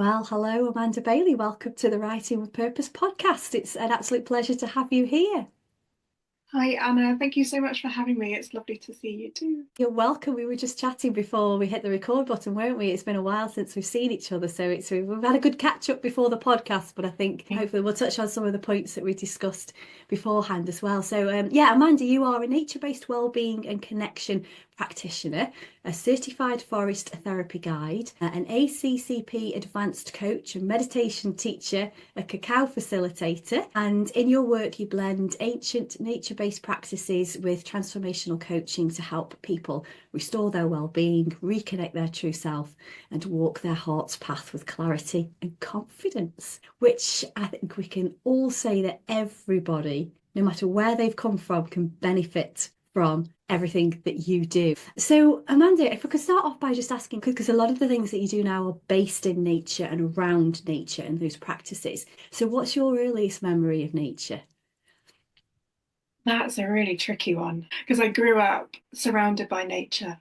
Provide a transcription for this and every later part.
Well, hello, Amanda Bailey. Welcome to the Writing with Purpose podcast. It's an absolute pleasure to have you here. Hi, Anna. Thank you so much for having me. It's lovely to see you too. You're welcome. We were just chatting before we hit the record button, weren't we? It's been a while since we've seen each other, so we've had a good catch up before the podcast. But I think hopefully we'll touch on some of the points that we discussed beforehand as well. So, yeah, Amanda, you are a nature-based wellbeing and connection practitioner, a certified forest therapy guide, an ACCP advanced coach, a meditation teacher, a cacao facilitator, and in your work you blend ancient nature-based practices with transformational coaching to help people restore their well-being, reconnect their true self, and walk their heart's path with clarity and confidence, which I think we can all say that everybody, no matter where they've come from, can benefit from everything that you do. So, Amanda, if I could start off by just asking, because a lot of the things that you do now are based in nature and around nature and those practices. So, what's your earliest memory of nature? That's a really tricky one because I grew up surrounded by nature.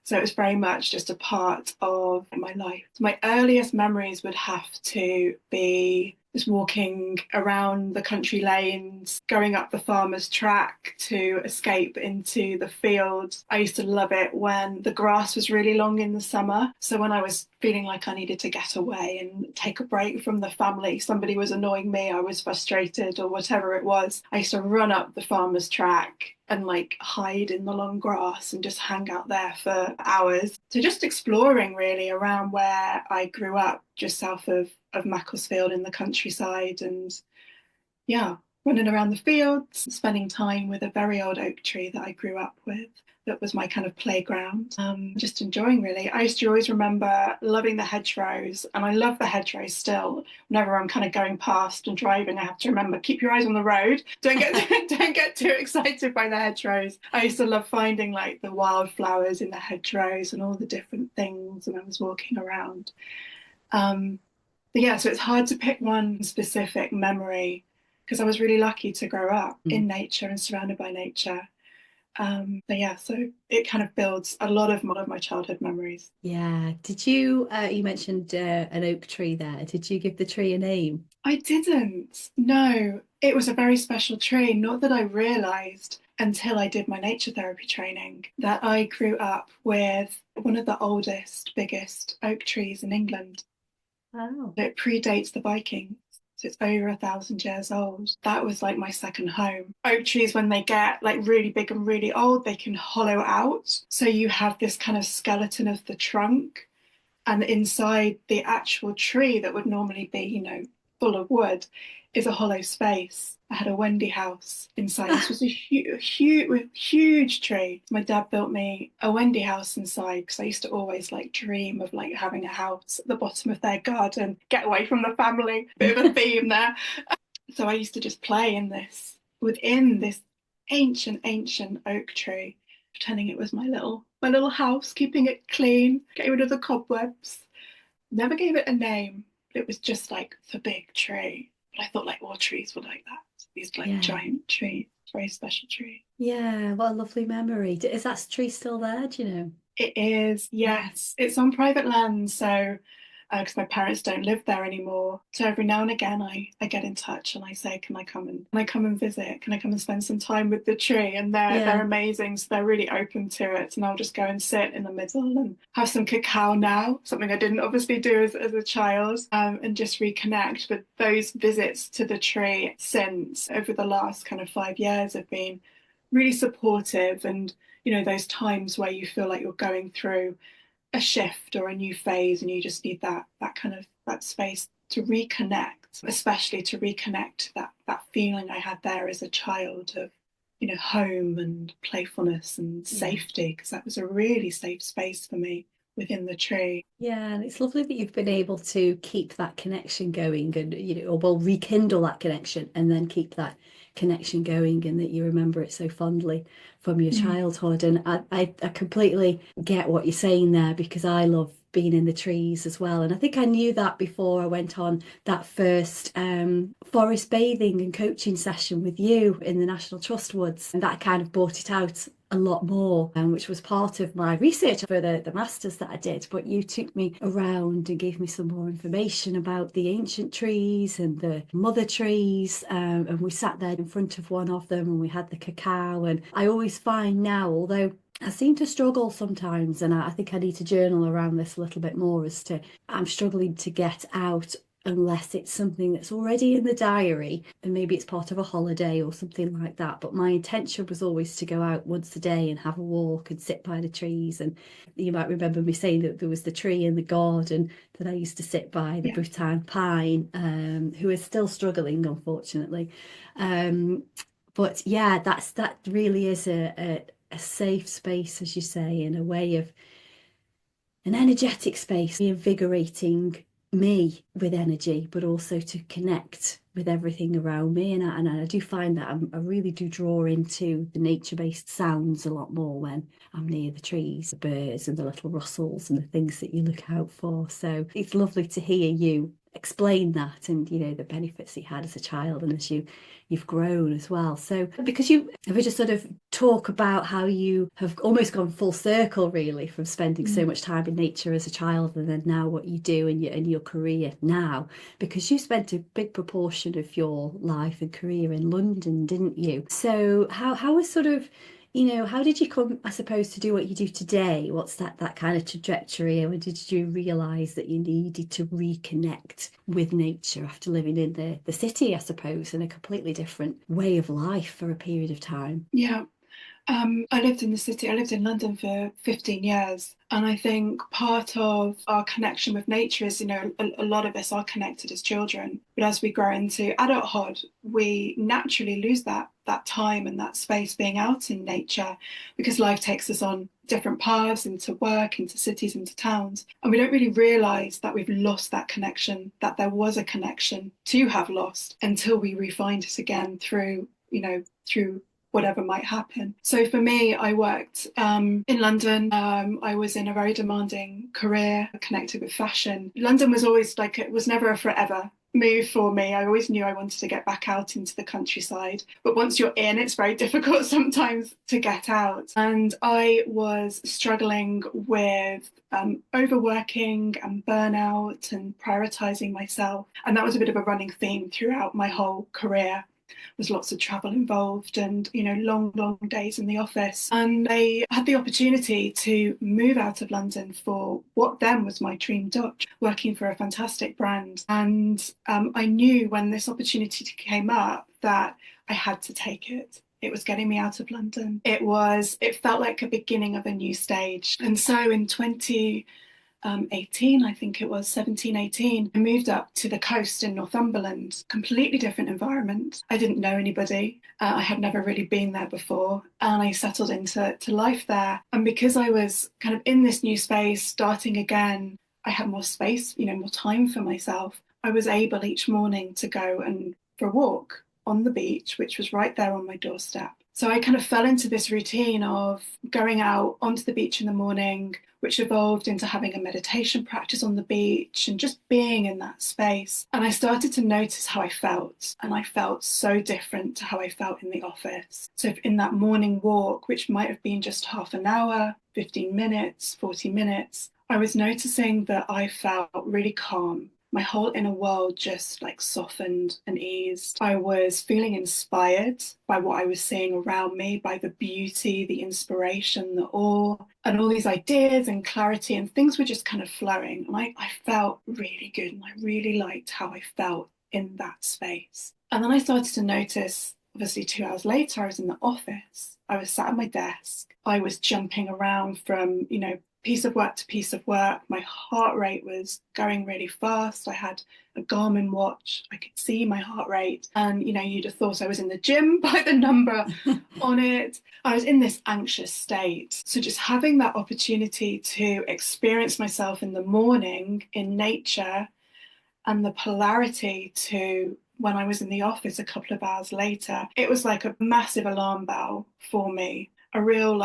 So it was very much just a part of my life. My earliest memories would have to be just walking around the country lanes, going up the farmer's track to escape into the fields. I used to love it when the grass was really long in the summer. So when I was feeling like I needed to get away and take a break from the family, somebody was annoying me, I was frustrated or whatever it was, I used to run up the farmer's track and like hide in the long grass and just hang out there for hours. So just exploring really around where I grew up, just south of Macclesfield in the countryside, and yeah, running around the fields, spending time with a very old oak tree that I grew up with. That was my kind of playground. Just enjoying really. I used to always remember loving the hedgerows, and I love the hedgerows still. Whenever I'm kind of going past and driving, I have to remember keep your eyes on the road. Don't get too excited by the hedgerows. I used to love finding like the wildflowers in the hedgerows and all the different things when I was walking around. Um, but yeah, so it's hard to pick one specific memory because I was really lucky to grow up in nature and surrounded by nature. But yeah, so it kind of builds a lot of my childhood memories. Yeah. Did you, you mentioned an oak tree there. Did you give the tree a name? I didn't. No, it was a very special tree. Not that I realized until I did my nature therapy training that I grew up with one of the oldest, biggest oak trees in England. Oh. It predates the Vikings. So it's over 1,000 years old. That was like my second home. Oak trees, when they get like really big and really old, they can hollow out. So you have this kind of skeleton of the trunk, and inside the actual tree that would normally be, full of wood, is a hollow space. I had a Wendy house inside. This was a huge tree. My dad built me a Wendy house inside because I used to always like dream of like having a house at the bottom of their garden, get away from the family. Bit of a theme there. So I used to just play within this ancient oak tree, pretending it was my little house, keeping it clean, getting rid of the cobwebs. Never gave it a name. It was just like the big tree. But I thought like all trees were like that. These like Yeah. giant trees, very special tree. Yeah. What a lovely memory. Is that tree still there? Do you know? It is, Yeah. yes. It's on private land, so because my parents don't live there anymore. So every now and again, I get in touch and I say, can I come and visit? Can I come and spend some time with the tree? And they're Yeah. amazing, so they're really open to it. And I'll just go and sit in the middle and have some cacao now, something I didn't obviously do as a child, and just reconnect. But those visits to the tree since over the last kind of 5 years have been really supportive, and those times where you feel like you're going through a shift or a new phase and you just need that kind of that space to reconnect, especially to reconnect that feeling I had there as a child of home and playfulness and Yeah. safety, because that was a really safe space for me within the tree. Yeah, and it's lovely that you've been able to keep that connection going and, or well, rekindle that connection and then keep that connection going and that you remember it so fondly from your Mm. childhood. And I completely get what you're saying there because I love being in the trees as well. And I think I knew that before I went on that first forest bathing and coaching session with you in the National Trust Woods. And that kind of brought it out a lot more, which was part of my research for the masters that I did. But you took me around and gave me some more information about the ancient trees and the mother trees, and we sat there in front of one of them and we had the cacao. And I always find now, although I seem to struggle sometimes, and I think I need to journal around this a little bit more, as to I'm struggling to get out unless it's something that's already in the diary, and maybe it's part of a holiday or something like that. But my intention was always to go out once a day and have a walk and sit by the trees. And you might remember me saying that there was the tree in the garden that I used to sit by, the Bhutan pine, who is still struggling, unfortunately. But yeah, that really is a safe space, as you say, in a way of an energetic space, invigorating me with energy, but also to connect with everything around me. And I do find that I really do draw into the nature-based sounds a lot more when I'm near the trees, the birds and the little rustles and the things that you look out for. So it's lovely to hear you explain that, and the benefits you had as a child and as you've grown as well. So because you ever just sort of talk about how you have almost gone full circle, really, from spending so much time in nature as a child and then now what you do in your career now, because you spent a big proportion of your life and career in London, didn't you? So how was sort of how did you come, I suppose, to do what you do today? What's that kind of trajectory? Or did you realise that you needed to reconnect with nature after living in the city, I suppose, in a completely different way of life for a period of time? Yeah. I lived in the city. I lived in London for 15 years. And I think part of our connection with nature is, a lot of us are connected as children. But as we grow into adulthood, we naturally lose that time and that space being out in nature, because life takes us on different paths, into work, into cities, into towns. And we don't really realise that we've lost that connection, that there was a connection to have lost, until we re-find it again through whatever might happen. So for me, I worked in London. I was in a very demanding career connected with fashion. London was always it was never a forever move for me. I always knew I wanted to get back out into the countryside. But once you're in, it's very difficult sometimes to get out. And I was struggling with overworking and burnout and prioritising myself. And that was a bit of a running theme throughout my whole career. Was lots of travel involved and long days in the office. And I had the opportunity to move out of London for what then was my dream job, working for a fantastic brand. And I knew when this opportunity came up that I had to take it. It was getting me out of London. It felt like a beginning of a new stage. And so in 2018, I think it was 17, 18, I moved up to the coast in Northumberland, completely different environment. I didn't know anybody. I had never really been there before, and I settled into life there. And because I was kind of in this new space, starting again, I had more space, more time for myself. I was able each morning to go and for a walk on the beach, which was right there on my doorstep. So I kind of fell into this routine of going out onto the beach in the morning, which evolved into having a meditation practice on the beach and just being in that space. And I started to notice how I felt, and I felt so different to how I felt in the office. So in that morning walk, which might have been just half an hour, 15 minutes, 40 minutes, I was noticing that I felt really calm. My whole inner world just softened and eased. I was feeling inspired by what I was seeing around me, by the beauty, the inspiration, the awe, and all these ideas and clarity, and things were just kind of flowing. And I felt really good, and I really liked how I felt in that space. And then I started to notice, obviously 2 hours later, I was in the office. I was sat at my desk. I was jumping around from, piece of work to piece of work. My heart rate was going really fast. I had a Garmin watch. I could see my heart rate. And, you'd have thought I was in the gym by the number on it. I was in this anxious state. So just having that opportunity to experience myself in the morning in nature, and the polarity to when I was in the office a couple of hours later, it was like a massive alarm bell for me, a real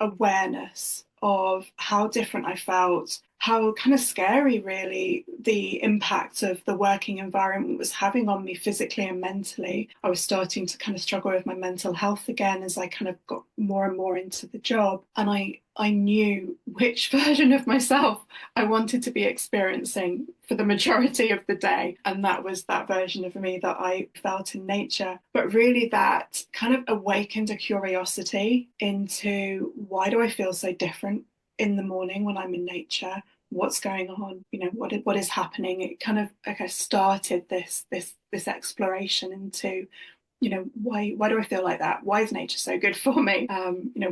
awareness of how different I felt, how kind of scary really the impact of the working environment was having on me physically and mentally. I was starting to kind of struggle with my mental health again as I kind of got more and more into the job. And I knew which version of myself I wanted to be experiencing for the majority of the day. And that was that version of me that I felt in nature. But really that kind of awakened a curiosity into, why do I feel so different in the morning when I'm in nature? What's going on? What is happening? It kind of, like, I started this exploration into, why do I feel like that? Why is nature so good for me?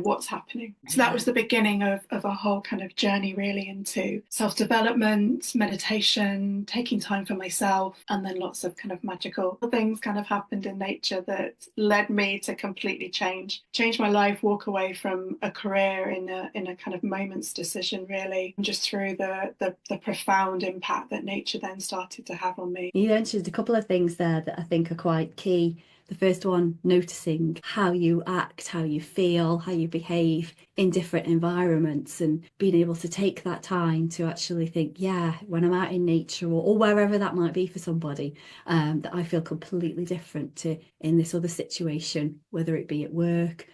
What's happening? So that was the beginning of a whole kind of journey really into self-development, meditation, taking time for myself, and then lots of kind of magical things kind of happened in nature that led me to completely change my life, walk away from a career in a kind of moment's decision really, just through the profound impact that nature then started to have on me. You mentioned a couple of things there that I think are quite key. The first one, noticing how you act, how you feel, how you behave in different environments, and being able to take that time to actually think, yeah, when I'm out in nature or wherever that might be for somebody, that I feel completely different to in this other situation, whether it be at work,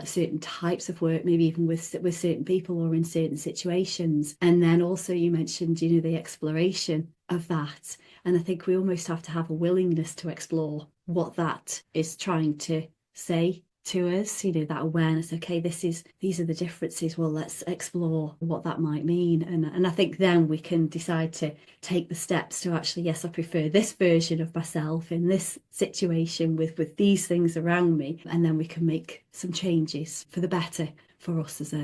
certain types of work, maybe even with certain people or in certain situations. And then also you mentioned, the exploration of that. And I think we almost have to have a willingness to explore what that is trying to say to us, that awareness. Okay, these are the differences. Well, let's explore what that might mean. And I think then we can decide to take the steps to actually, yes, I prefer this version of myself in this situation with these things around me. And then we can make some changes for the better for us as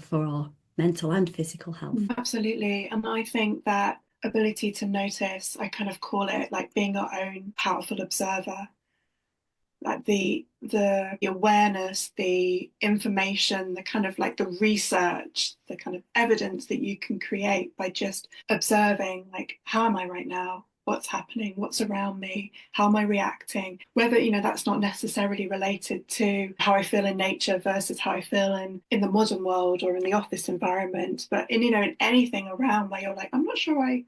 for our mental and physical health. Absolutely. And I think that ability to notice, I kind of call it like being our own powerful observer. Like the awareness, the information, the kind of like the research, the kind of evidence that you can create by just observing, like, how am I right now? What's happening? What's around me? How am I reacting? Whether, that's not necessarily related to how I feel in nature versus how I feel in the modern world or in the office environment, but in anything around where you're like, I'm not sure I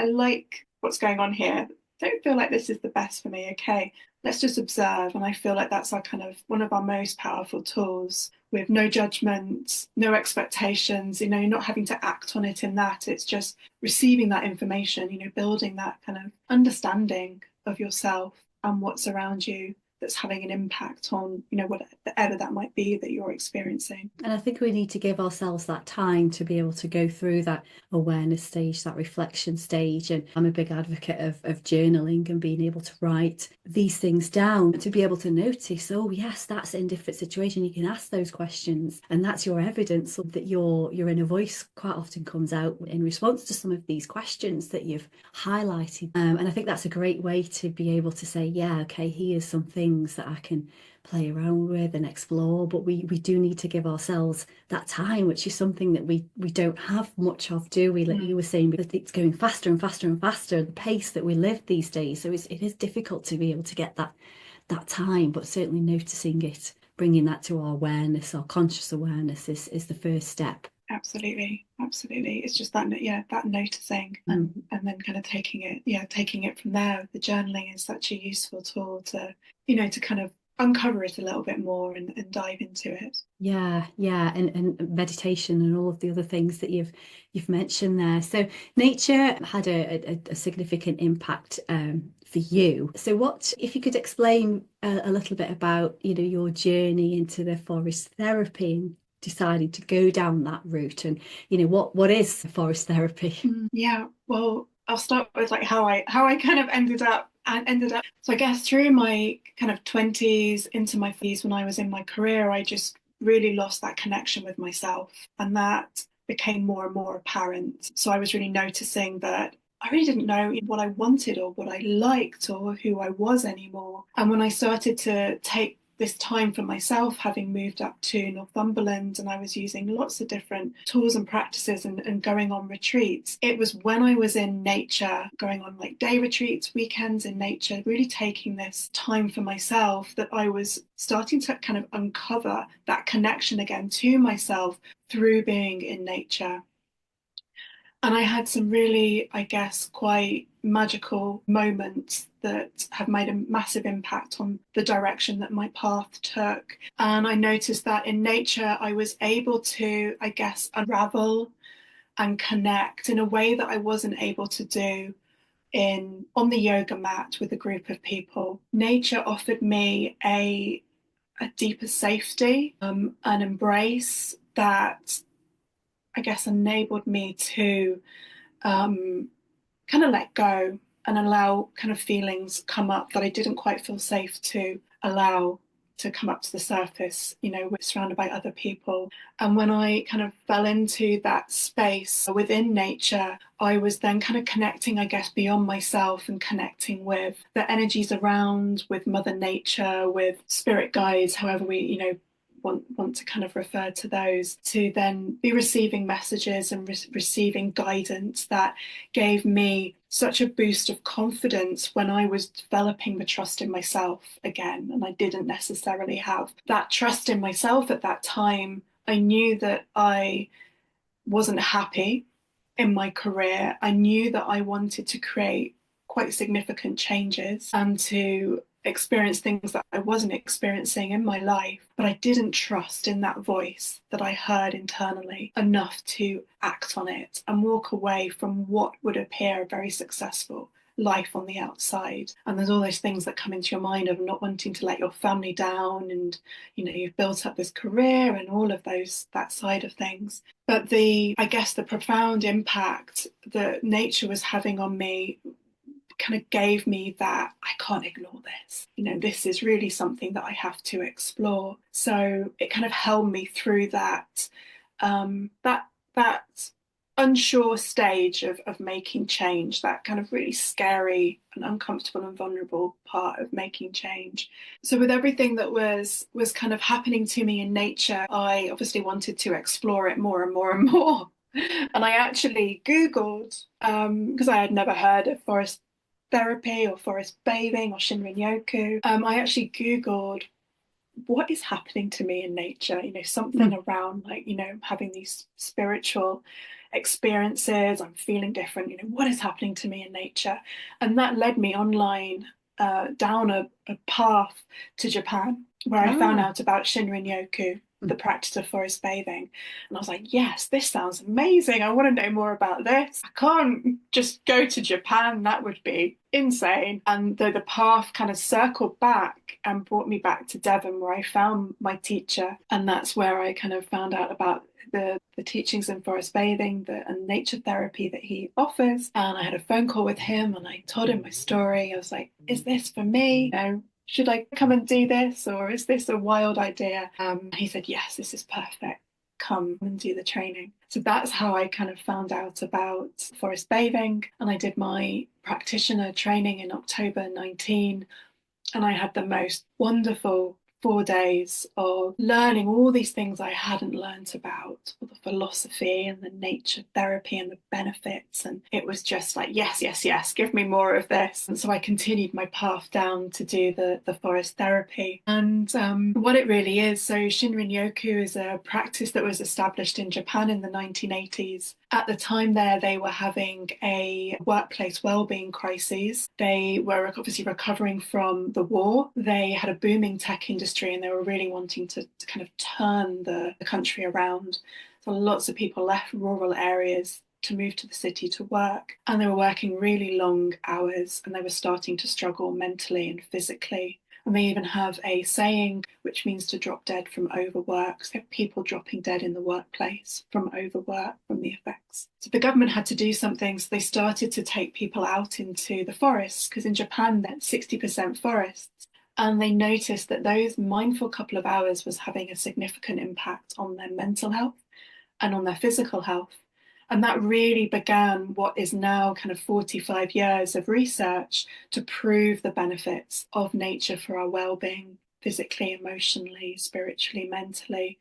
like what's going on here. Don't feel like this is the best for me. Okay, let's just observe. And I feel like that's our kind of one of our most powerful tools, with no judgment, no expectations, you're not having to act on it in that. It's just receiving that information, building that kind of understanding of yourself and what's around you that's having an impact on, whatever that might be that you're experiencing. And I think we need to give ourselves that time to be able to go through that awareness stage, that reflection stage. And I'm a big advocate of journaling and being able to write these things down, to be able to notice, oh yes, that's in different situation. You can ask those questions, and that's your evidence that your inner voice quite often comes out in response to some of these questions that you've highlighted. And I think that's a great way to be able to say, yeah, okay, here's some things that I can play around with and explore, but we do need to give ourselves that time, which is something that we don't have much of, do we? Like you were saying, because it's going faster and faster and faster, the pace that we live these days, so it is difficult to be able to get that time. But certainly noticing it, bringing that to our awareness, our conscious awareness, is the first step. Absolutely. It's just that noticing and then kind of taking it from there. The journaling is such a useful tool to kind of uncover it a little bit more and dive into it. Yeah, and meditation and all of the other things that you've mentioned there. So nature had a significant impact for you. So what, if you could explain a little bit about your journey into the forest therapy and deciding to go down that route, and what is forest therapy? Yeah, well, I'll start with like how I kind of ended up. So I guess through my kind of 20s into my 30s, when I was in my career, I just really lost that connection with myself, and that became more and more apparent. So I was really noticing that I really didn't know what I wanted or what I liked or who I was anymore. And when I started to take this time for myself, having moved up to Northumberland, and I was using lots of different tools and practices and going on retreats. It was when I was in nature, going on like day retreats, weekends in nature, really taking this time for myself, that I was starting to kind of uncover that connection again to myself through being in nature. And I had some really, I guess, quite magical moments that have made a massive impact on the direction that my path took. And I noticed that in nature, I was able to, I guess, unravel and connect in a way that I wasn't able to do in on the yoga mat with a group of people. Nature offered me a deeper safety, an embrace that I guess enabled me to kind of let go and allow kind of feelings come up that I didn't quite feel safe to allow to come up to the surface. We're surrounded by other people. And when I kind of fell into that space within nature, I was then kind of connecting, I guess, beyond myself and connecting with the energies around, with Mother Nature, with spirit guides, however we, want to kind of refer to those, to then be receiving messages and receiving guidance that gave me such a boost of confidence when I was developing the trust in myself again. And I didn't necessarily have that trust in myself at that time. I knew that I wasn't happy in my career. I knew that I wanted to create quite significant changes and to experience things that I wasn't experiencing in my life, but I didn't trust in that voice that I heard internally enough to act on it and walk away from what would appear a very successful life on the outside. And there's all those things that come into your mind of not wanting to let your family down, and you've built up this career and all of that side of things. But I guess the profound impact that nature was having on me kind of gave me that I can't ignore this. This is really something that I have to explore. So it kind of held me through that that unsure stage of making change, that kind of really scary and uncomfortable and vulnerable part of making change. So with everything that was kind of happening to me in nature, I obviously wanted to explore it more and more and more. And I actually Googled, because I had never heard of forest therapy or forest bathing or Shinrin-Yoku. I actually Googled what is happening to me in nature, something around having these spiritual experiences. I'm feeling different, what is happening to me in nature? And that led me online down a path to Japan, where I found out about Shinrin-Yoku, the practice of forest bathing. And I was like, yes, this sounds amazing. I want to know more about this. I can't just go to Japan. That would be insane. And the path kind of circled back and brought me back to Devon, where I found my teacher. And that's where I kind of found out about the teachings in forest bathing and nature therapy that he offers. And I had a phone call with him and I told him my story. I was like, is this for me? Should I come and do this, or is this a wild idea? He said, yes, this is perfect. Come and do the training. So that's how I kind of found out about forest bathing. And I did my practitioner training in October 19. And I had the most wonderful 4 days of learning all these things I hadn't learned about, all the philosophy and the nature therapy and the benefits. And it was just like, yes, yes, yes, give me more of this. And so I continued my path down to do the forest therapy. And what it really is, so Shinrin-Yoku is a practice that was established in Japan in the 1980s. At the time there, they were having a workplace wellbeing crisis. They were obviously recovering from the war. They had a booming tech industry and they were really wanting to kind of turn the country around. So lots of people left rural areas to move to the city to work, and they were working really long hours and they were starting to struggle mentally and physically. And they even have a saying which means to drop dead from overwork. So people dropping dead in the workplace from overwork, from the effects. So the government had to do something. So they started to take people out into the forests, because in Japan, that's 60% forests. And they noticed that those mindful couple of hours was having a significant impact on their mental health and on their physical health. And that really began what is now kind of 45 years of research to prove the benefits of nature for our well-being, physically, emotionally, spiritually, mentally.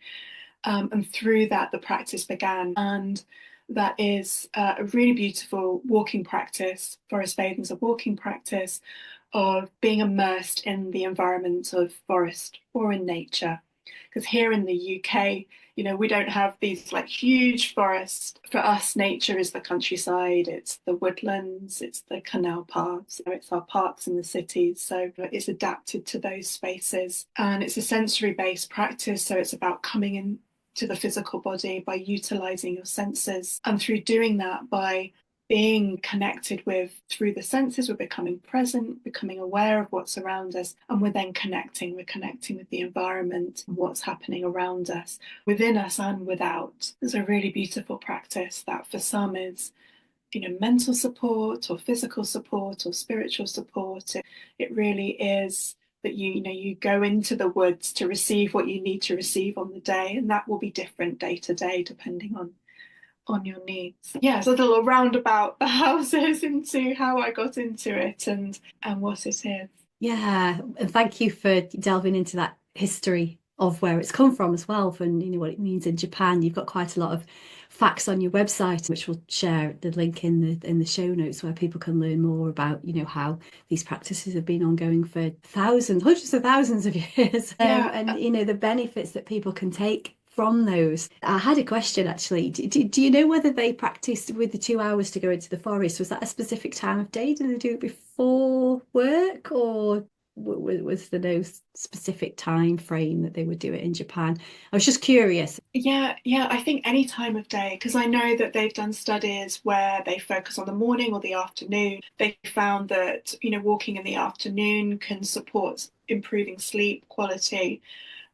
And through that, the practice began. And that is a really beautiful walking practice. Forest bathing is a walking practice of being immersed in the environment of forest or in nature. Because here in the UK, we don't have these like huge forests. For us, nature is the countryside, it's the woodlands, it's the canal paths, it's our parks in the cities. So it's adapted to those spaces, and it's a sensory-based practice. So it's about coming in to the physical body by utilizing your senses. And through doing that, by being connected with through the senses, we're becoming present, becoming aware of what's around us, and we're then connecting. We're connecting with the environment and what's happening around us, within us and without. It's a really beautiful practice that for some is, mental support or physical support or spiritual support. It really is that you go into the woods to receive what you need to receive on the day, and that will be different day to day depending on your needs. Yeah, so a little roundabout the houses into how I got into it and what it is. Yeah, and thank you for delving into that history of where it's come from as well, and what it means in Japan. You've got quite a lot of facts on your website, which we'll share the link in the show notes, where people can learn more about how these practices have been ongoing for hundreds of thousands of years, Yeah. and the benefits that people can take from those. I had a question actually. Do you know whether they practiced with the 2 hours to go into the forest? Was that a specific time of day? Did they do it before work, or was there no specific time frame that they would do it in Japan? I was just curious. Yeah, I think any time of day, because I know that they've done studies where they focus on the morning or the afternoon. They found that, walking in the afternoon can support improving sleep quality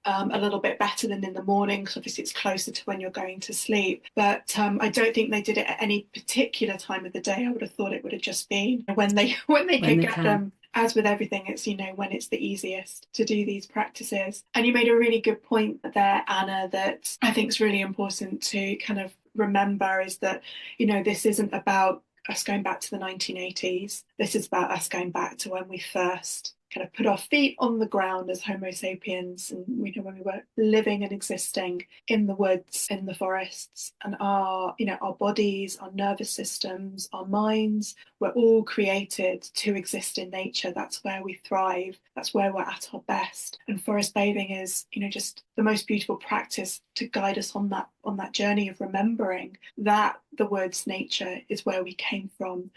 a little bit better than in the morning, because obviously it's closer to when you're going to sleep. But I don't think they did it at any particular time of the day. I would have thought it would have just been when they could get them. As with everything, it's when it's the easiest to do these practices. And you made a really good point there, Anna, that I think is really important to kind of remember, is that this isn't about us going back to the 1980s. This is about us going back to when we first kind of put our feet on the ground as Homo sapiens, and when we were living and existing in the woods, in the forests, and our bodies, our nervous systems, our minds were all created to exist in nature. That's where we thrive. That's where we're at our best. And forest bathing is, just the most beautiful practice to guide us on that journey of remembering that the woods, nature, is where we came from.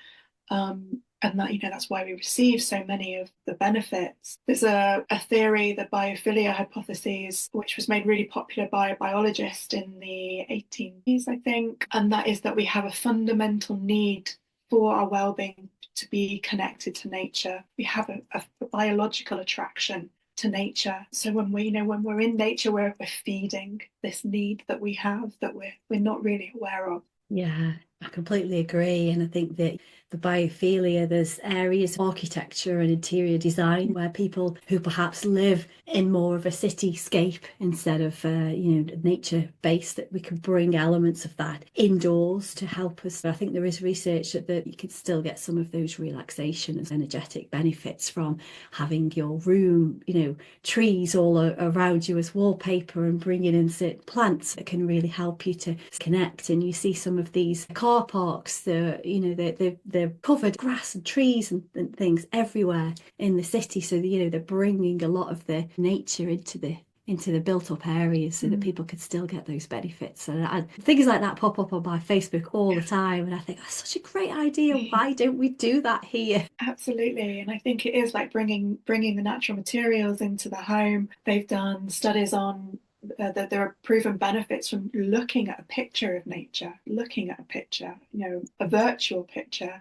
And that that's why we receive so many of the benefits. There's a theory, the biophilia hypothesis, which was made really popular by a biologist in the 1880s, I think, and that is that we have a fundamental need for our well-being to be connected to nature. We have a biological attraction to nature. So when we're in nature, we're feeding this need that we have that we're not really aware of. Yeah, I completely agree. And I think that the biophilia, there's areas of architecture and interior design where people who perhaps live in more of a cityscape instead of, nature-based, that we can bring elements of that indoors to help us. But I think there is research that you can still get some of those relaxation and energetic benefits from having your room, trees all around you as wallpaper, and bringing in certain plants that can really help you to connect. And you see some of these car parks, they're covered grass and trees and things everywhere in the city, so they're bringing a lot of the nature into the built up areas so that people could still get those benefits. And things like that pop up on my Facebook all the time, and I think that's such a great idea. Why don't we do that here? Absolutely. And I think it is like bringing the natural materials into the home. They've done studies on that there are proven benefits from looking at a picture of nature, a virtual picture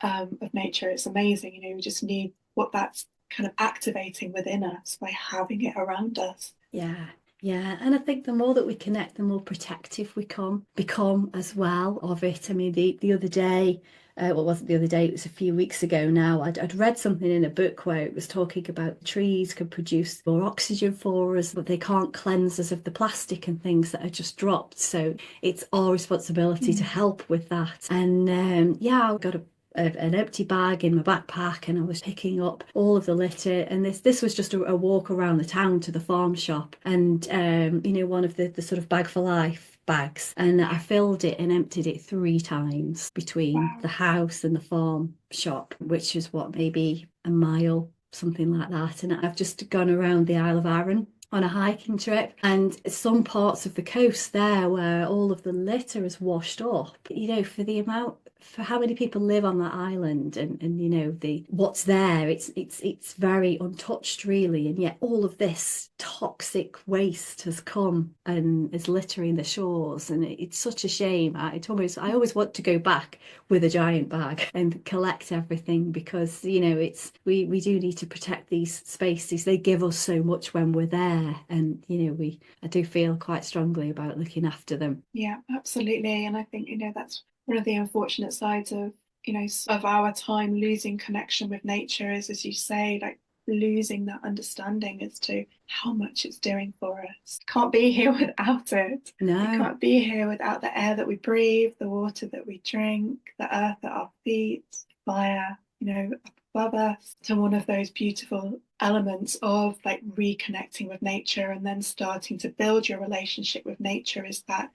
of nature. It's amazing. We just need what that's kind of activating within us by having it around us. Yeah. And I think the more that we connect, the more protective we become as well of it. I mean, the other day, well, it wasn't the other day, it was a few weeks ago now, I'd read something in a book where it was talking about trees can produce more oxygen for us, but they can't cleanse us of the plastic and things that are just dropped. So it's our responsibility to help with that. And I got an empty bag in my backpack, and I was picking up all of the litter, and this was just a walk around the town to the farm shop, and one of the sort of bag for life bags, and I filled it and emptied it 3 times between the house and the farm shop, which is maybe a mile, something like that. And I've just gone around the Isle of Arran on a hiking trip, and some parts of the coast there where all of the litter is washed up, for the amount, for how many people live on that island, and the what's there, it's very untouched really, and yet all of this toxic waste has come and is littering the shores, and it's such a shame. I always want to go back with a giant bag and collect everything, because we do need to protect these spaces. They give us so much when we're there, and I do feel quite strongly about looking after them. Yeah, absolutely. And I think, that's one of the unfortunate sides of, of our time losing connection with nature is, as you say, like losing that understanding as to how much it's doing for us. Can't be here without it. We No. can't be here without the air that we breathe, the water that we drink, the earth at our feet, fire, above us. So one of those beautiful elements of like reconnecting with nature and then starting to build your relationship with nature is that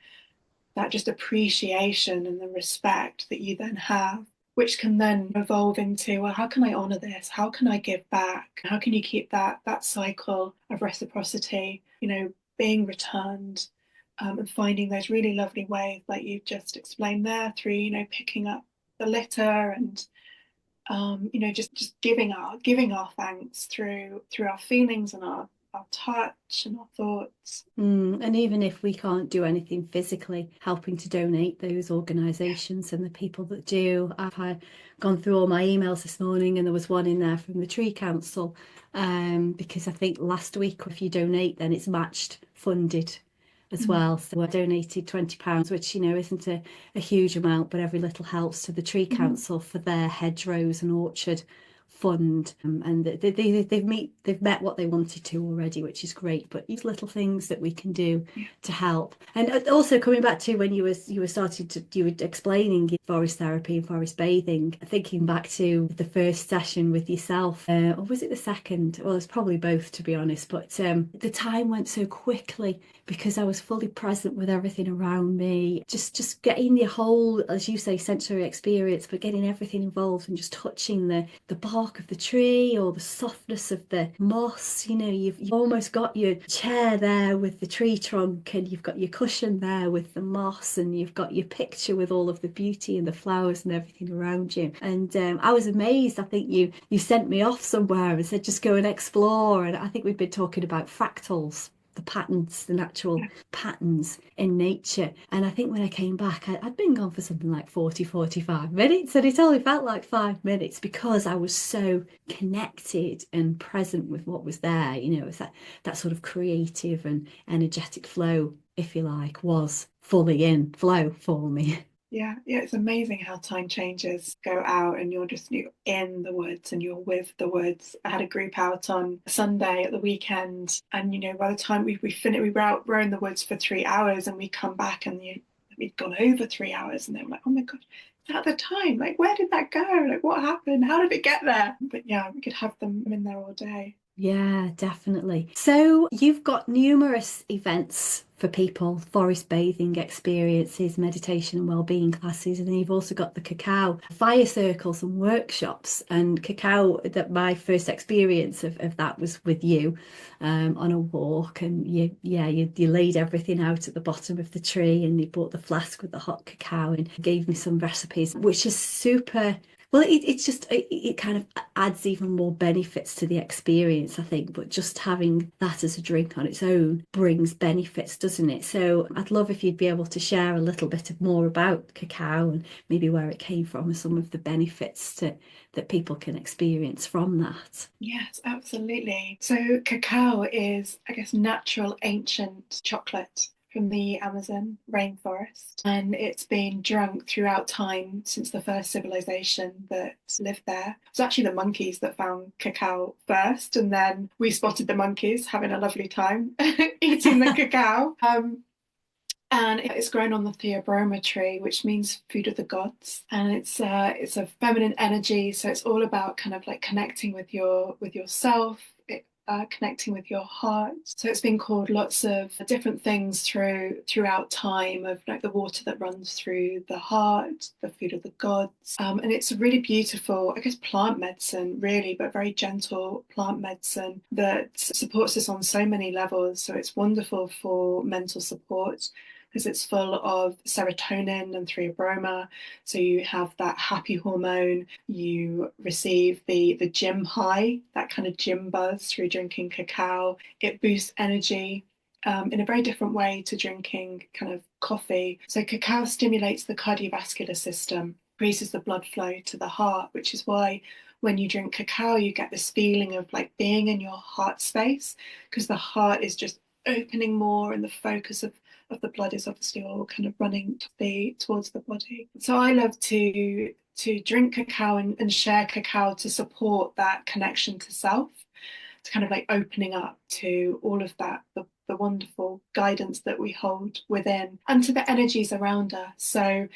just appreciation and the respect that you then have, which can then evolve into, well, how can I honor this? How can I give back? How can you keep that cycle of reciprocity, being returned, and finding those really lovely ways like you've just explained there through, picking up the litter and just giving our thanks through our feelings and our touch and our thoughts. And even if we can't do anything physically, helping to donate those organisations and the people that do. I've gone through all my emails this morning, and there was one in there from the Tree Council, because I think last week, if you donate, then it's matched funded as well. So I donated £20, which isn't a huge amount, but every little helps, to the Tree Council for their hedgerows and orchard fund, and they've met what they wanted to already, which is great. But these little things that we can do to help. And also coming back to when you were explaining forest therapy and forest bathing, thinking back to the first session with yourself, or was it the second? Well, it's probably both, to be honest, but the time went so quickly because I was fully present with everything around me, just getting the whole, as you say, sensory experience, but getting everything involved and just touching the bark of the tree or the softness of the moss. You've almost got your chair there with the tree trunk, and you've got your cushion there with the moss, and you've got your picture with all of the beauty and the flowers and everything around you. And I was amazed. I think you sent me off somewhere and said just go and explore, and I think we've been talking about fractals, the patterns, the natural patterns in nature. And I think when I came back, I'd been gone for something like 45 minutes, and it only felt like 5 minutes because I was so connected and present with what was there. It's that sort of creative and energetic flow, if you like, was fully in flow for me. Yeah, it's amazing how time changes. Go out and you're in the woods and you're with the woods. I had a group out on Sunday at the weekend, and by the time we finished, we were in the woods for 3 hours, and we come back and we'd gone over 3 hours, and they were like, "Oh my God, is that the time? Like, where did that go? Like, what happened? How did it get there?" But yeah, we could have them in there all day. Yeah, definitely. So you've got numerous events for people, forest bathing experiences, meditation and wellbeing classes, and then you've also got the cacao fire circles and workshops. And cacao, that my first experience of that was with you, on a walk, and you laid everything out at the bottom of the tree, and you brought the flask with the hot cacao and gave me some recipes, which is super. Well, it kind of adds even more benefits to the experience, I think. But just having that as a drink on its own brings benefits, doesn't it? So I'd love if you'd be able to share a little bit more about cacao and maybe where it came from and some of the benefits that people can experience from that. Yes, absolutely. So cacao is, I guess, natural ancient chocolate from the Amazon rainforest, and it's been drunk throughout time since the first civilization that lived there. It was actually the monkeys that found cacao first, and then we spotted the monkeys having a lovely time eating the cacao. And it's grown on the Theobroma tree, which means food of the gods. And it's a feminine energy, so it's all about kind of like connecting with yourself. It connecting with your heart. So it's been called lots of different things throughout time, of like the water that runs through the heart, the food of the gods. And it's a really beautiful, I guess, plant medicine, really, but very gentle plant medicine that supports us on so many levels. So it's wonderful for mental support, because it's full of serotonin and theobroma. So you have that happy hormone, you receive the gym high, that kind of gym buzz through drinking cacao. It boosts energy in a very different way to drinking kind of coffee. So cacao stimulates the cardiovascular system, increases the blood flow to the heart, which is why when you drink cacao, you get this feeling of like being in your heart space, because the heart is just opening more, and the focus of the blood is obviously all kind of running towards the body. So I love to drink cacao and share cacao to support that connection to self, to kind of like opening up to all of that, the wonderful guidance that we hold within, and to the energies around us. So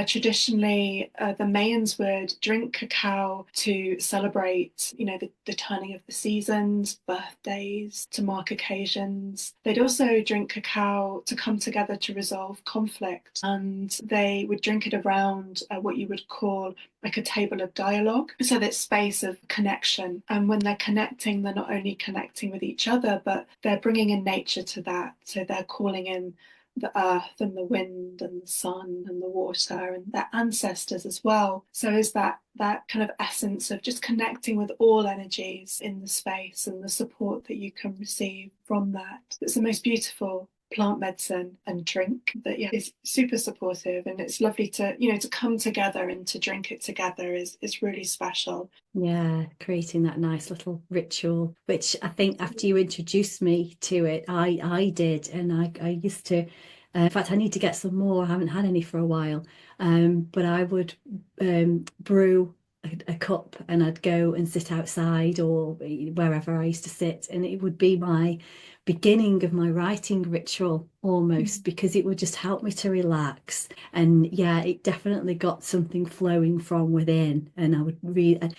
traditionally, the Mayans would drink cacao to celebrate, the turning of the seasons, birthdays, to mark occasions. They'd also drink cacao to come together to resolve conflict, and they would drink it around what you would call like a table of dialogue. So that space of connection. And when they're connecting, they're not only connecting with each other, but they're bringing in nature to that. So they're calling in the earth and the wind and the sun and the water and their ancestors as well. So is that kind of essence of just connecting with all energies in the space, and the support that you can receive from that. It's the most beautiful plant medicine and drink that is super supportive, and it's lovely to to come together and to drink it together is really special. Yeah, creating that nice little ritual, which I think after you introduced me to it, I did, and I used to. In fact, I need to get some more. I haven't had any for a while, but I would brew a cup, and I'd go and sit outside or wherever I used to sit, and it would be my beginning of my writing ritual almost, because it would just help me to relax. And yeah, it definitely got something flowing from within, and I would read,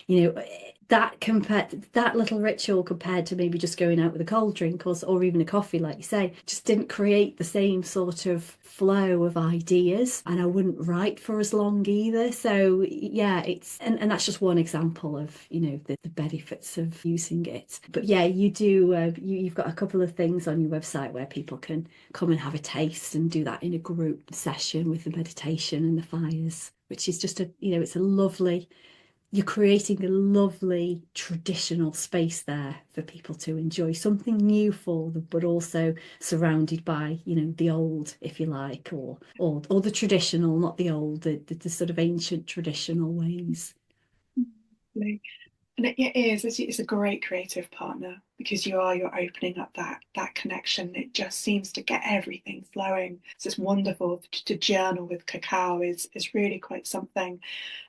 that little ritual compared to maybe just going out with a cold drink or even a coffee, like you say, just didn't create the same sort of flow of ideas, and I wouldn't write for as long either. So yeah, it's and that's just one example of the benefits of using it. But yeah, you do you've got a couple of things on your website where people can come and have a taste and do that in a group session with the meditation and the fires, which is just it's a lovely, you're creating a lovely traditional space there for people to enjoy something new for them, but also surrounded by, the old, if you like, or the traditional, not the old, the sort of ancient traditional ways. And it is, it's a great creative partner, because you're opening up that connection. It just seems to get everything flowing. So it's wonderful to journal with cacao is really quite something.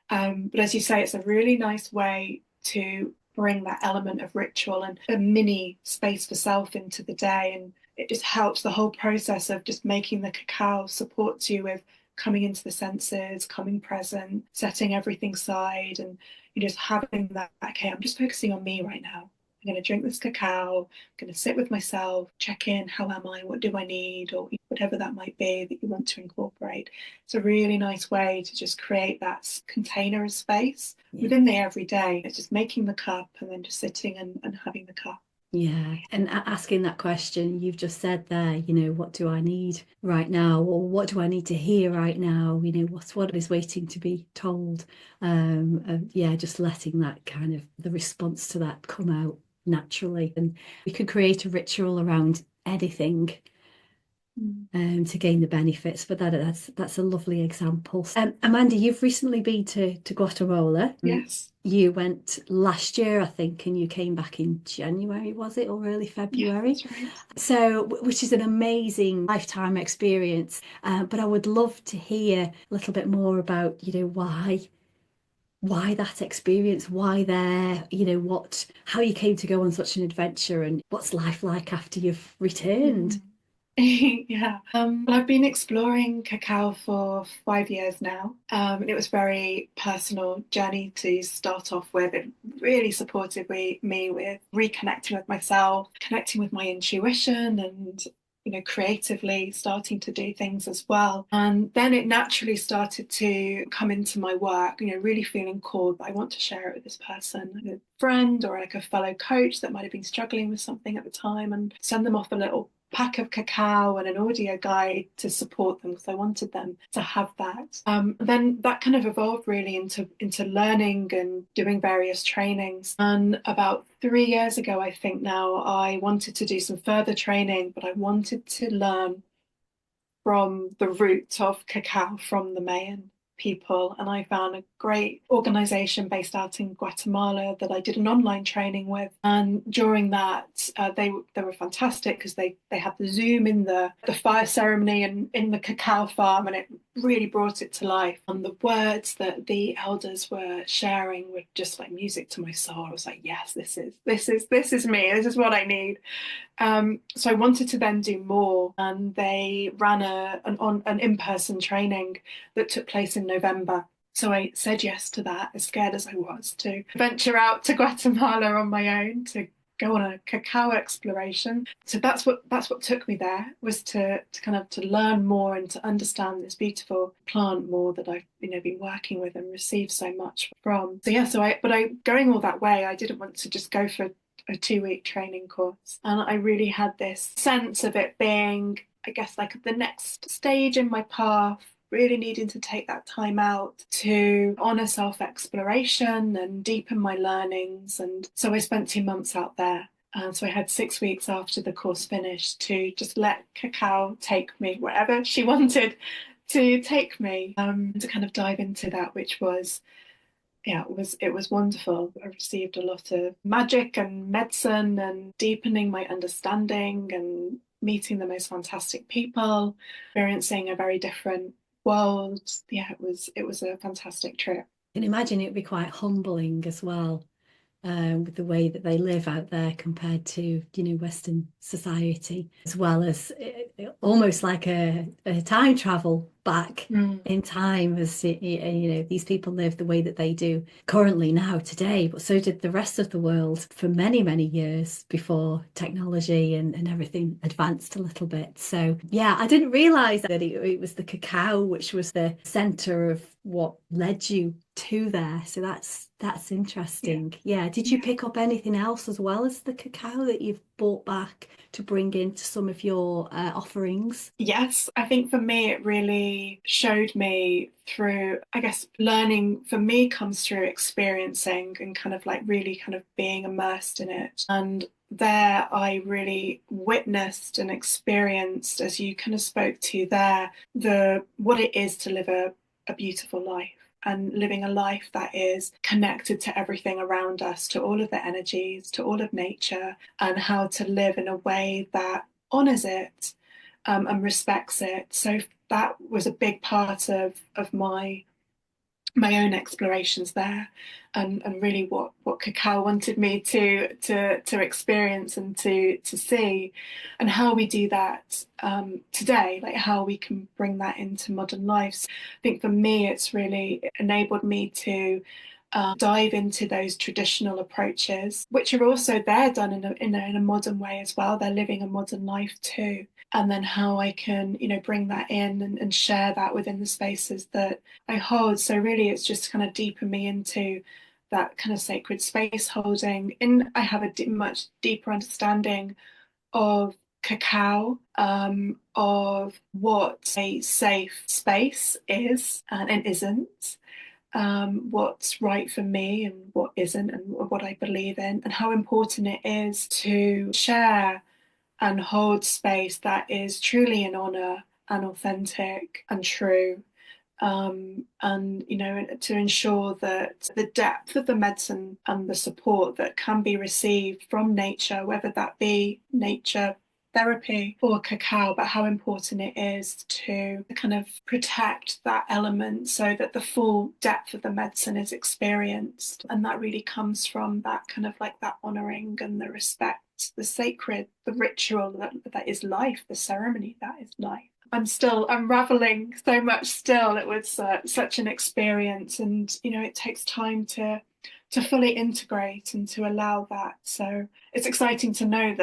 But as you say, it's a really nice way to bring that element of ritual and a mini space for self into the day. And it just helps the whole process of just making the cacao supports you with coming into the senses, coming present, setting everything aside, and you're just having that, okay, I'm just focusing on me right now. I'm going to drink this cacao, I'm going to sit with myself, check in, how am I, what do I need, or whatever that might be that you want to incorporate. It's a really nice way to just create that container of space within the everyday. It's just making the cup and then just sitting and having the cup. Yeah, and asking that question you've just said there, what do I need right now, or what do I need to hear right now? What is waiting to be told? Yeah, just letting that kind of the response to that come out naturally, and we could create a ritual around anything to gain the benefits. But that's a lovely example. Amanda, you've recently been to Guatemala. Yes. You went last year, I think, and you came back in January, was it, or early February? Yeah, that's right. So, which is an amazing lifetime experience. But I would love to hear a little bit more about, why that experience, why there, how you came to go on such an adventure, and what's life like after you've returned. Yeah. Well, I've been exploring cacao for 5 years now. And it was very personal journey to start off with. It really supported me with reconnecting with myself, connecting with my intuition, and creatively starting to do things as well. And then it naturally started to come into my work, really feeling called that I want to share it with this person, a friend or like a fellow coach that might have been struggling with something at the time, and send them off a little pack of cacao and an audio guide to support them because I wanted them to have that. Then that kind of evolved really into learning and doing various trainings. And about 3 years ago, I think now, I wanted to do some further training, but I wanted to learn from the root of cacao, from the Mayan people. And I found a great organization based out in Guatemala that I did an online training with. And during that, they were fantastic because they had the Zoom in the fire ceremony and in the cacao farm, and it really brought it to life. And the words that the elders were sharing were just like music to my soul. I was like, yes, this is me. This is what I need. So I wanted to then do more, and they ran an in-person training that took place in November. So I said yes to that, as scared as I was to venture out to Guatemala on my own to go on a cacao exploration. So that's what took me there, was to kind of to learn more and to understand this beautiful plant more that I've been working with and received so much from. So yeah, but going all that way, I didn't want to just go for a 2-week training course. And I really had this sense of it being, I guess, like the next stage in my path, really needing to take that time out to honor self-exploration and deepen my learnings. And so I spent 2 months out there. So I had 6 weeks after the course finished to just let cacao take me wherever she wanted to take me, to kind of dive into that, which was, yeah, it was wonderful. I received a lot of magic and medicine and deepening my understanding and meeting the most fantastic people, experiencing a very different world. Yeah, it was a fantastic trip. I can imagine it would be quite humbling as well, with the way that they live out there compared to, Western society, as well as almost like a time travel back in time, as these people live the way that they do currently now today, but so did the rest of the world for many, many years before technology and everything advanced a little bit. So yeah, I didn't realize that it was the cacao which was the center of what led you to there. So that's interesting. Yeah. Did you pick up anything else as well as the cacao that you've brought back to bring into some of your offerings? Yes, I think for me, it really showed me through, I guess, learning for me comes through experiencing and kind of like really kind of being immersed in it. And there I really witnessed and experienced, as you kind of spoke to there, what it is to live a beautiful life, and living a life that is connected to everything around us, to all of the energies, to all of nature, and how to live in a way that honors it, and respects it. So that was a big part of my own explorations there, and really what cacao wanted me to experience and to see, and how we do that today, like how we can bring that into modern lives. I think for me, it's really enabled me to dive into those traditional approaches, which are also there done in a modern way as well. They're living a modern life too. And then how I can, bring that in and share that within the spaces that I hold. So really, it's just kind of deepen me into that kind of sacred space holding. And I have a much deeper understanding of cacao, of what a safe space is and isn't, what's right for me and what isn't, and what I believe in, and how important it is to share and hold space that is truly in honor and authentic and true. And to ensure that the depth of the medicine and the support that can be received from nature, whether that be nature therapy or cacao, but how important it is to kind of protect that element so that the full depth of the medicine is experienced. And that really comes from that kind of like that honoring and the respect, the sacred, the ritual that is life, the ceremony that is life. I'm still unraveling so much still. It was such an experience, and it takes time to fully integrate and to allow that. So it's exciting to know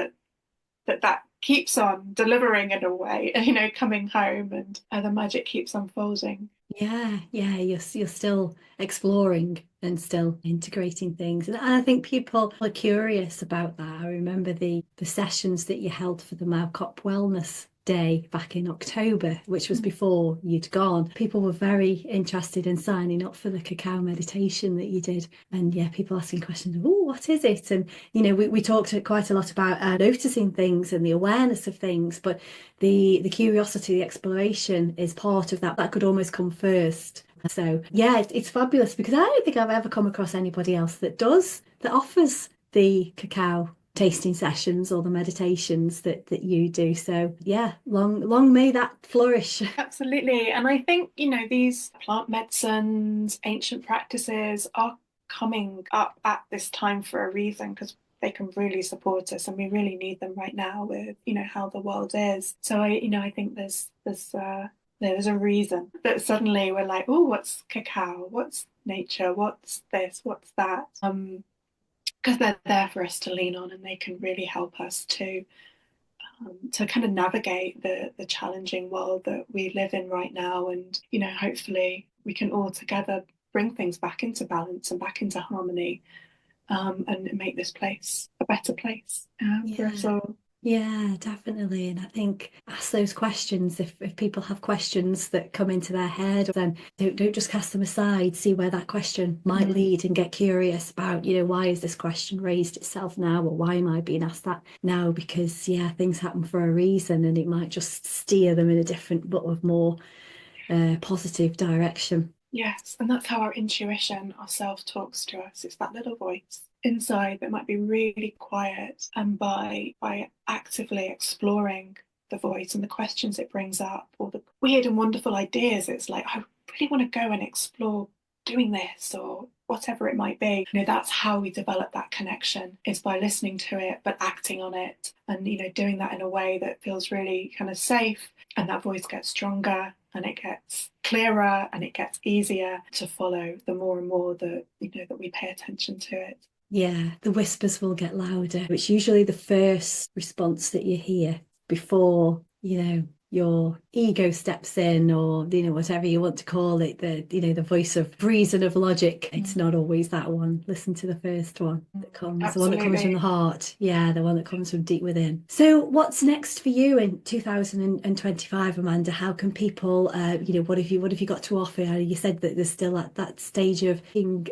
that keeps on delivering in a way, coming home, and the magic keeps unfolding. Yeah, yeah, you're still exploring and still integrating things. And I think people are curious about that. I remember the sessions that you held for the Maucop Wellness Day back in October, which was before you'd gone. People were very interested in signing up for the cacao meditation that you did. And yeah, people asking questions, oh, what is it? And we talked quite a lot about noticing things and the awareness of things, but the curiosity, the exploration is part of that. That could almost come first. So yeah, it's fabulous, because I don't think I've ever come across anybody else that offers the cacao tasting sessions or the meditations that you do. So yeah, long may that flourish. Absolutely. And I think, these plant medicines, ancient practices are coming up at this time for a reason, because they can really support us, and we really need them right now with, how the world is. So I think there's a reason that suddenly we're like, oh, what's cacao? What's nature? What's this? What's that? Because they're there for us to lean on, and they can really help us to kind of navigate the challenging world that we live in right now. And hopefully we can all together bring things back into balance and back into harmony, and make this place a better place for us all. Yeah, definitely. And I think ask those questions. If people have questions that come into their head, then don't just cast them aside. See where that question might lead, and get curious about, why is this question raised itself now, or why am I being asked that now? Because yeah, things happen for a reason, and it might just steer them in a different but of more positive direction. Yes, and that's how our intuition, our self talks to us. It's that little voice inside that might be really quiet, and by actively exploring the voice and the questions it brings up, or the weird and wonderful ideas, it's like, I really want to go and explore doing this, or whatever it might be. That's how we develop that connection, is by listening to it but acting on it, and doing that in a way that feels really kind of safe, and that voice gets stronger, and it gets clearer, and it gets easier to follow the more and more that that we pay attention to it. Yeah, the whispers will get louder. It's usually the first response that you hear before, your ego steps in, or, whatever you want to call it, the voice of reason, of logic. It's not always that one. Listen to the first one that comes, Absolutely. the one that comes from the heart. Yeah, the one that comes from deep within. So what's next for you in 2025, Amanda? How can people, what have you got to offer? You said that there's still at that stage of being,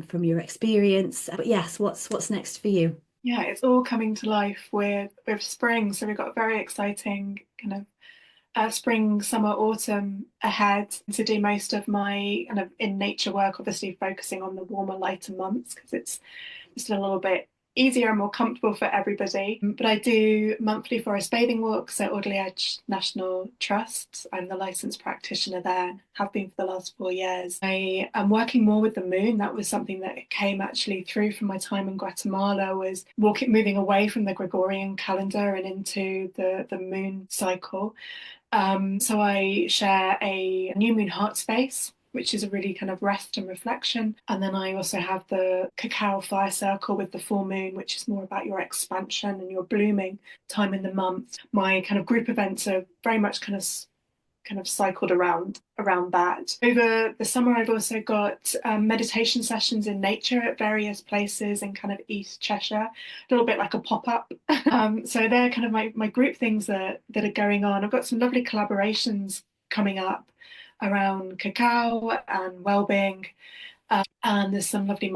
from your experience, but yes, what's next for you? Yeah, it's all coming to life with spring. So we've got a very exciting kind of spring, summer, autumn ahead to do most of my kind of in nature work, obviously focusing on the warmer, lighter months, because it's just a little bit easier and more comfortable for everybody. But I do monthly forest bathing walks at Audley Edge National Trust. I'm the licensed practitioner there, have been for the last 4 years. I am working more with the moon. That was something that came actually through from my time in Guatemala, was moving away from the Gregorian calendar and into the moon cycle. So I share a new moon heart space, which is a really kind of rest and reflection. And then I also have the cacao fire circle with the full moon, which is more about your expansion and your blooming time in the month. My kind of group events are very much kind of cycled around that. Over the summer, I've also got meditation sessions in nature at various places in kind of East Cheshire, a little bit like a pop-up. So they're kind of my group things that are going on. I've got some lovely collaborations coming up around cacao and Wellbeing. And there's some lovely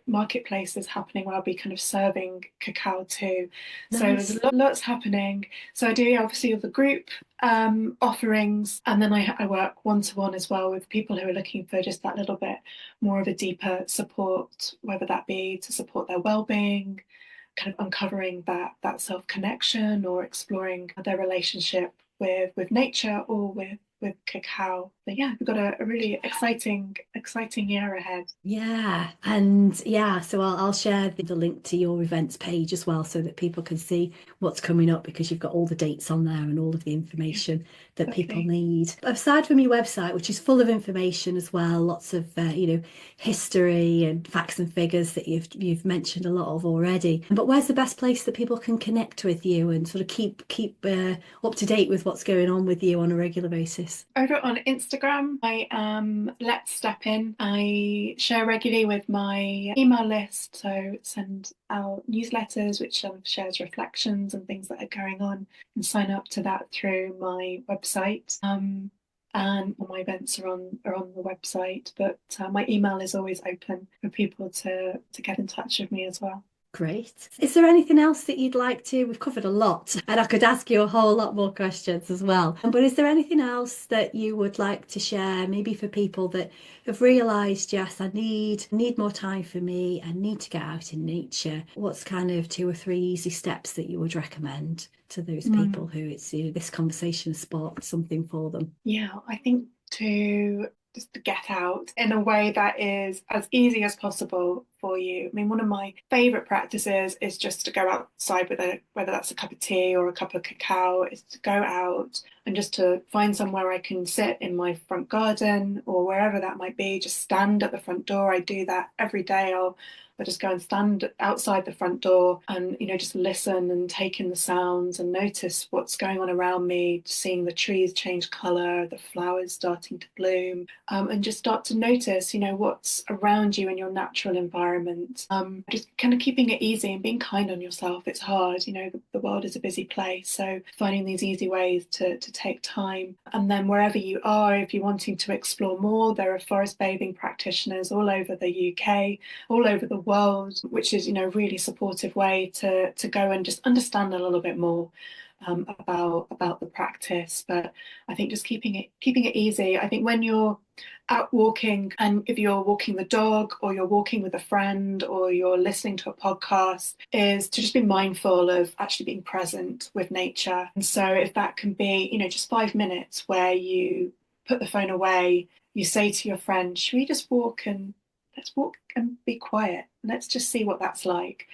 marketplaces happening where I'll be kind of serving cacao too. Nice. So there's lots happening. So I do obviously the group offerings, and then I work one-to-one as well with people who are looking for just that little bit more of a deeper support, whether that be to support their well-being, kind of uncovering that self-connection or exploring their relationship with nature or with cacao. But yeah, we've got a really exciting year ahead. Yeah, and yeah, so I'll share the link to your events page as well so that people can see what's coming up, because you've got all the dates on there and all of the information that people need. Aside from your website, which is full of information as well, lots of history and facts and figures that you've mentioned a lot of already. But where's the best place that people can connect with you and sort of keep up to date with what's going on with you on a regular basis? Over on Instagram, I am Let's Step In. I share regularly with my email list, so send out newsletters which shares reflections and things that are going on, and sign up to that through my website. And all my events are on the website, but my email is always open for people to get in touch with me as well. Great. Is there anything else that you'd like to? We've covered a lot, and I could ask you a whole lot more questions as well. But is there anything else that you would like to share, maybe for people that have realised, yes, I need more time for me, I need to get out in nature? What's kind of 2 or 3 easy steps that you would recommend to those people who it's this conversation has sparked something for them? Yeah, I think to just to get out in a way that is as easy as possible for you. I mean, one of my favorite practices is just to go outside with whether that's a cup of tea or a cup of cacao, is to go out and just to find somewhere I can sit in my front garden or wherever that might be, just stand at the front door. I do that every day. I'll just go and stand outside the front door and, just listen and take in the sounds and notice what's going on around me, seeing the trees change colour, the flowers starting to bloom, and just start to notice, what's around you in your natural environment. Just kind of keeping it easy and being kind on yourself. It's hard, the world is a busy place. So finding these easy ways to take time. And then wherever you are, if you're wanting to explore more, there are forest bathing practitioners all over the UK, all over the world, which is a really supportive way to go and just understand a little bit more about the practice. But I think just keeping it easy. I think when you're out walking, and if you're walking the dog or you're walking with a friend or you're listening to a podcast, is to just be mindful of actually being present with nature. And so if that can be just 5 minutes where you put the phone away, you say to your friend, should we just let's walk and be quiet. Let's just see what that's like.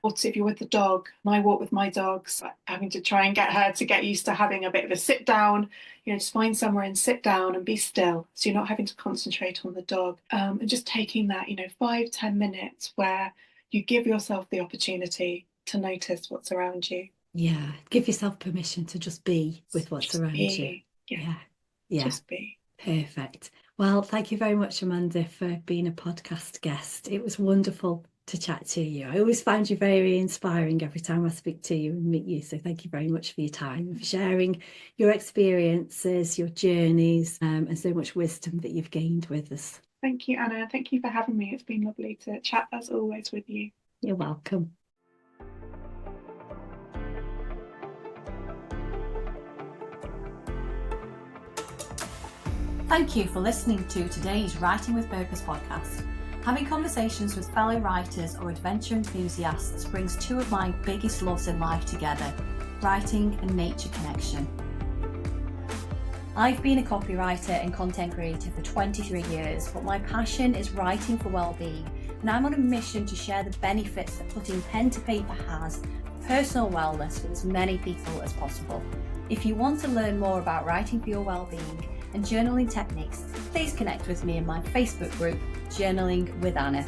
Or if you're with the dog, and I walk with my dogs, having to try and get her to get used to having a bit of a sit down, just find somewhere and sit down and be still. So you're not having to concentrate on the dog. And just taking that, 5-10 minutes where you give yourself the opportunity to notice what's around you. Yeah. Give yourself permission to just be with what's just around you. Yeah. Just be. Perfect. Well, thank you very much, Amanda, for being a podcast guest. It was wonderful to chat to you. I always find you very inspiring every time I speak to you and meet you. So thank you very much for your time and for sharing your experiences, your journeys, and so much wisdom that you've gained with us. Thank you, Anna. Thank you for having me. It's been lovely to chat as always with you. You're welcome. Thank you for listening to today's Writing with Purpose podcast. Having conversations with fellow writers or adventure enthusiasts brings 2 of my biggest loves in life together, writing and nature connection. I've been a copywriter and content creator for 23 years, but my passion is writing for well-being, and I'm on a mission to share the benefits that putting pen to paper has for personal wellness with as many people as possible. If you want to learn more about writing for your well-being and journaling techniques, please connect with me in my Facebook group, Journaling with Anna.